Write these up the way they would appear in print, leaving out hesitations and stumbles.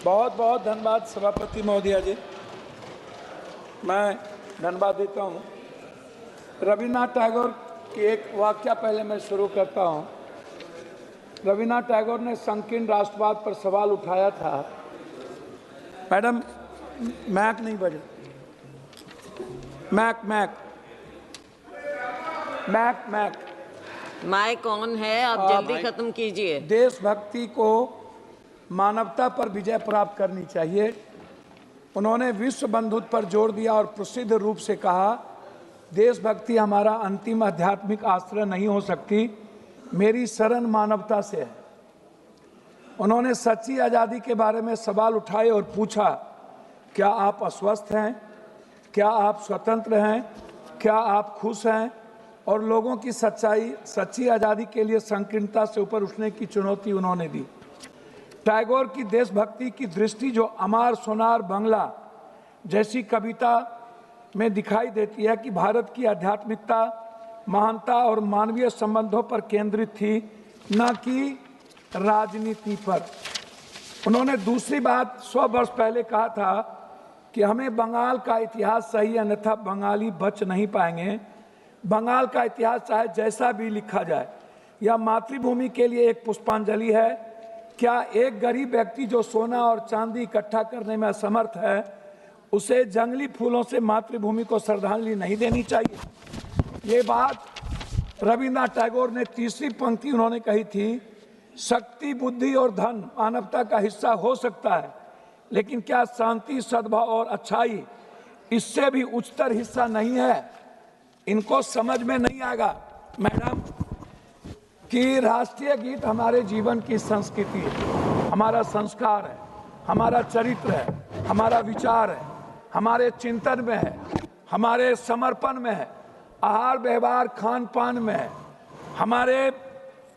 बहुत बहुत धन्यवाद सभापति महोदया जी। मैं धन्यवाद देता हूँ। रविन्द्रनाथ टैगोर की एक वाक्य पहले मैं शुरू करता हूँ। रविन्द्रनाथ टैगोर ने संकीर्ण राष्ट्रवाद पर सवाल उठाया था। मैडम मैक नहीं बजे, mike mike mike mike mike on है, आप जल्दी खत्म कीजिए। देशभक्ति को मानवता पर विजय प्राप्त करनी चाहिए। उन्होंने विश्व बंधुत्व पर जोर दिया और प्रसिद्ध रूप से कहा, देशभक्ति हमारा अंतिम आध्यात्मिक आश्रय नहीं हो सकती, मेरी शरण मानवता से है। उन्होंने सच्ची आज़ादी के बारे में सवाल उठाए और पूछा, क्या आप अस्वस्थ हैं, क्या आप स्वतंत्र हैं, क्या आप खुश हैं, और लोगों की सच्ची आज़ादी के लिए संकीर्णता से ऊपर उठने की चुनौती उन्होंने दी। टैगोर की देशभक्ति की दृष्टि जो अमार सोनार बंगला जैसी कविता में दिखाई देती है कि भारत की आध्यात्मिकता, महानता और मानवीय संबंधों पर केंद्रित थी, न कि राजनीति पर। उन्होंने दूसरी बात 100 वर्ष पहले कहा था कि हमें बंगाल का इतिहास सही, अन्यथा बंगाली बच नहीं पाएंगे। बंगाल का इतिहास चाहे जैसा भी लिखा जाए, यह मातृभूमि के लिए एक पुष्पांजलि है। क्या एक गरीब व्यक्ति जो सोना और चांदी इकट्ठा करने में असमर्थ है, उसे जंगली फूलों से मातृभूमि को श्रद्धांजलि नहीं देनी चाहिए? ये बात रविन्द्रनाथ टैगोर ने तीसरी पंक्ति उन्होंने कही थी, शक्ति, बुद्धि और धन मानवता का हिस्सा हो सकता है, लेकिन क्या शांति, सद्भाव और अच्छाई इससे भी उच्चतर हिस्सा नहीं है? इनको समझ में नहीं आएगा मैडम कि राष्ट्रीय गीत हमारे जीवन की संस्कृति है, हमारा संस्कार है, हमारा चरित्र है, हमारा विचार है, हमारे चिंतन में है, हमारे समर्पण में है, आहार व्यवहार खान पान में है, हमारे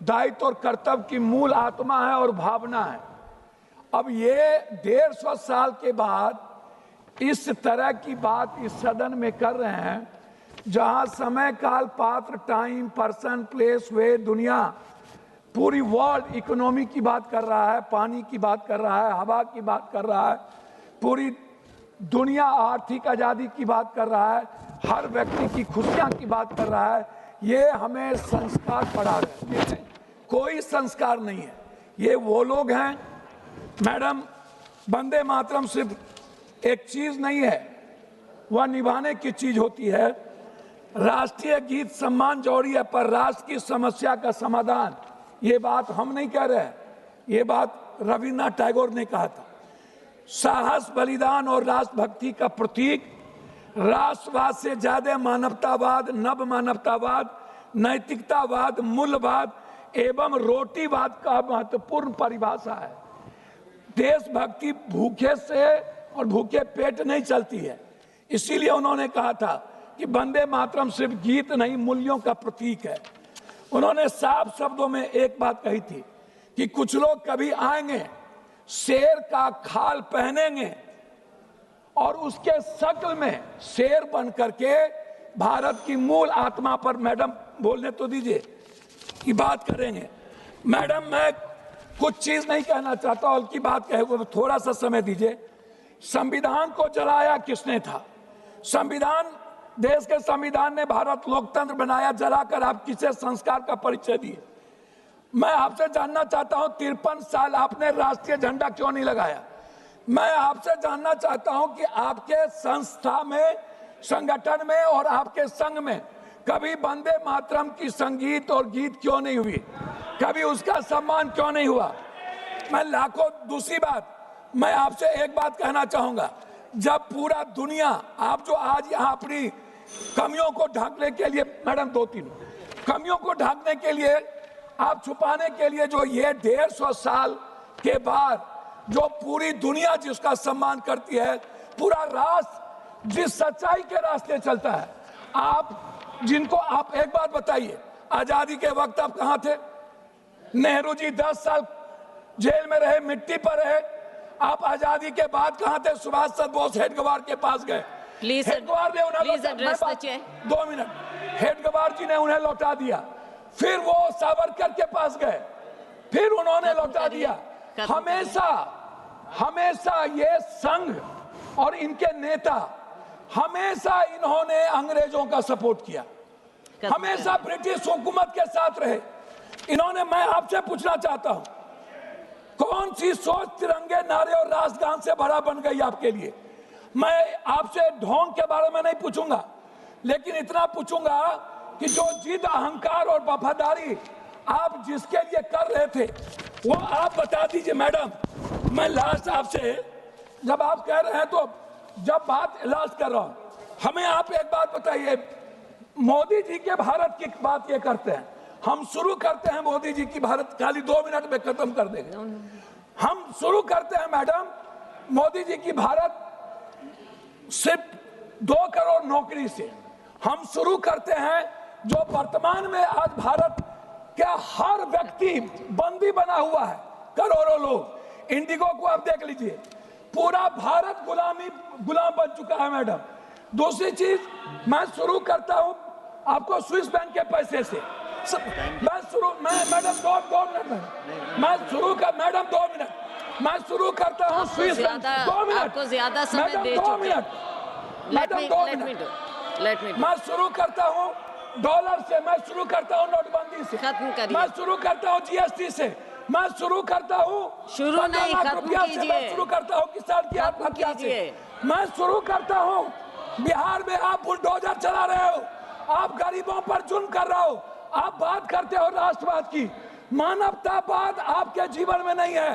दायित्व और कर्तव्य की मूल आत्मा है और भावना है। अब ये 150 साल के बाद इस तरह की बात इस सदन में कर रहे हैं, जहां समय, काल, पात्र, टाइम, पर्सन, प्लेस, वे, दुनिया, पूरी वर्ल्ड इकोनॉमी की बात कर रहा है, पानी की बात कर रहा है, हवा की बात कर रहा है, पूरी दुनिया आर्थिक आज़ादी की बात कर रहा है, हर व्यक्ति की खुशियां की बात कर रहा है। ये हमें संस्कार पढ़ा रहे हैं, कोई संस्कार नहीं है। ये वो लोग हैं मैडम, वंदे मातरम सिर्फ एक चीज नहीं है, वह निभाने की चीज होती है। राष्ट्रीय गीत सम्मान जरूरी है, पर राष्ट्र की समस्या का समाधान, ये बात हम नहीं कह रहे, ये बात रविन्द्रनाथ टैगोर ने कहा था। साहस, बलिदान और राष्ट्रभक्ति का प्रतीक, राष्ट्रवाद से ज्यादा मानवतावाद, नव मानवतावाद, नैतिकतावाद, मूल्यवाद एवं रोटीवाद का महत्वपूर्ण परिभाषा है। देशभक्ति भूखे से और भूखे पेट नहीं चलती है। इसीलिए उन्होंने कहा था कि वंदे मातरम सिर्फ गीत नहीं, मूल्यों का प्रतीक है। उन्होंने साफ शब्दों में एक बात कही थी कि कुछ लोग कभी आएंगे, शेर का खाल पहनेंगे और उसके शक्ल में शेर बन करके भारत की मूल आत्मा पर, मैडम बोलने तो दीजिए, की बात करेंगे। मैडम मैं कुछ चीज नहीं कहना चाहता, और की बात कहे वो थोड़ा सा समय दीजिए। संविधान को जलाया किसने था? संविधान, देश के संविधान ने भारत लोकतंत्र बनाया, जलाकर आप किसे संस्कार का परिचय दिए? मैं आपसे जानना चाहता हूं, 53 साल आपने राष्ट्रीय झंडा क्यों नहीं लगाया? मैं आपसे जानना चाहता हूं कि आपके संस्था में, संगठन में और आपके संघ में कभी वंदे मातरम की संगीत और गीत क्यों नहीं हुई? कभी उसका सम्मान क्यों नहीं हुआ? मैं लाखों, दूसरी बात मैं आपसे एक बात कहना चाहूंगा, जब पूरा दुनिया, आप जो आज यहाँ अपनी कमियों को ढकने के लिए, मैडम 2-3 कमियों को ढकने के लिए, आप छुपाने के लिए, जो ये 150 साल के बाद जो पूरी दुनिया जिसका सम्मान करती है, पूरा राष्ट्र जिस सच्चाई के रास्ते चलता है, आप जिनको, आप एक बात बताइए, आजादी के वक्त आप कहां थे? नेहरू जी 10 साल जेल में रहे, मिट्टी पर रहे। आप आजादी के बाद कहां थे? सुभाष चंद्र बोस हेडगवार के पास गए, हेडगवार ने उन्हें 2 मिनट, हेडगवार जी ने उन्हें लौटा दिया, फिर वो सावरकर के पास गए, फिर उन्होंने लौटा दिया। हमेशा हमेशा ये संघ और इनके नेता हमेशा इन्होंने अंग्रेजों का सपोर्ट किया, हमेशा ब्रिटिश हुकूमत के साथ रहे इन्होंने। मैं आपसे पूछना चाहता हूं, कौन सी सोच तिरंगे नारे और राष्ट्रगान से बड़ा बन गई आपके लिए? मैं आपसे ढोंग के बारे में नहीं पूछूंगा, लेकिन इतना पूछूंगा कि जो जिद, अहंकार और वफादारी आप जिसके लिए कर रहे थे वो आप बता दीजिए। मैडम, मैं लास्ट आपसे, जब आप कह रहे हैं तो जब बात इलाज कर रहा हूं, हमें आप एक बात बताइए। मोदी जी के भारत की बात ये करते हैं, हम शुरू करते हैं मोदी जी की भारत, खाली 2 मिनट में खत्म कर देंगे। हम शुरू करते हैं मैडम मोदी जी की भारत सिर्फ 2 करोड़ नौकरी से। हम शुरू करते हैं जो वर्तमान में आज भारत का हर व्यक्ति बंदी बना हुआ है, करोड़ों लोग। इंडिगो को आप देख लीजिए, पूरा भारत गुलाम बन चुका है मैडम। दूसरी चीज, मैं शुरू करता हूं आपको स्विस बैंक के पैसे से। मैं मैडम 2 मिनट मैं शुरू कर, मैडम 2 मिनट मैं शुरू करता हूं स्विस बैंक। 2 मिनट, आपको ज्यादा समय दे मैडम 2 मिनट, मैडम 2 मिनट। मैं शुरू करता हूं डॉलर से, मैं शुरू करता हूं नोटबंदी से, खत्म करिए। मैं शुरू करता हूं जीएसटी से, मैं शुरू करता हूं शुरू नहीं, खत्म कीजिए। मैं शुरू करता हूं किसान की आत्महत्या से, मैं शुरू करता हूं बिहार में आप बुलडोजर चला रहे हो, आप गरीबों पर जुल्म कर रहे हो, आप बात करते हो राष्ट्रवाद की, मानवतावाद आपके जीवन में नहीं है।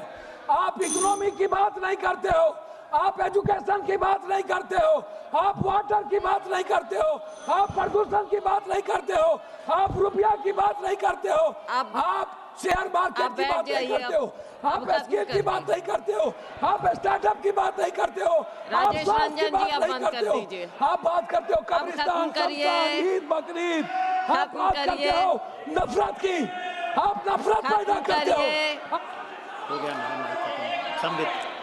आप इकोनॉमी की बात नहीं करते हो, आप एजुकेशन की बात नहीं करते हो, आप वाटर की बात नहीं करते हो, आप प्रदूषण की बात नहीं करते हो, आप रुपया की बात नहीं करते हो, आप शेयर मार्केट की बात नहीं करते हो, आप स्किल की बात नहीं करते हो, आप स्टार्टअप की बात नहीं करते हो, आप स्वास्थ्य की बात नहीं करते हो, आप बात करते हो कब्रिस्तान, ईद, बकरीद, आप बात करते हो नफरत की, आप नफरत पैदा करते हो। हो गया मैडम, संबित।